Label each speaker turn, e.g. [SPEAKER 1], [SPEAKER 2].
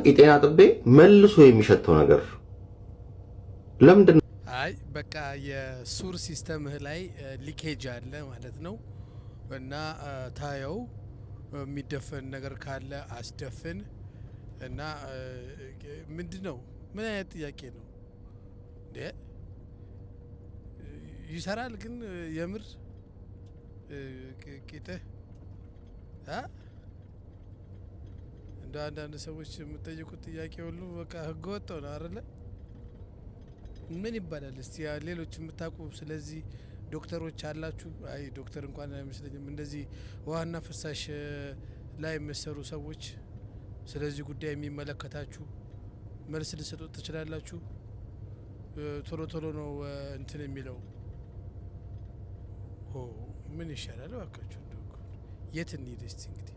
[SPEAKER 1] ቂጤና ጥቤ መልሶ የሚሸተው ነገር ለምንድን ነው?
[SPEAKER 2] አይ በቃ የሱር ሲስተምህ ላይ ሊኬጅ አለ ማለት ነው። እና ታየው የሚደፈን ነገር ካለ አስደፍን። እና ምንድነው? ምን አይነት ጥያቄ ነው እንዴ? ይሰራል ግን የምር ቂጥህ እንደ አንዳንድ ሰዎች የምጠይቁት ጥያቄ ሁሉ በቃ ህገ ወጥ ነው አይደለ? ምን ይባላል እስቲ ሌሎች የምታውቁ ስለዚህ ዶክተሮች አላችሁ? አይ ዶክተር እንኳን አይመስለኝም። እንደዚህ ውሃና ፍሳሽ ላይ የሚሰሩ ሰዎች ስለዚህ ጉዳይ የሚመለከታችሁ መልስ ልሰጡት ትችላላችሁ? ቶሎ ቶሎ ነው እንትን የሚለው። ኦ ምን ይሻላል? እባካችሁ የት እንሂድ እስቲ እንግዲህ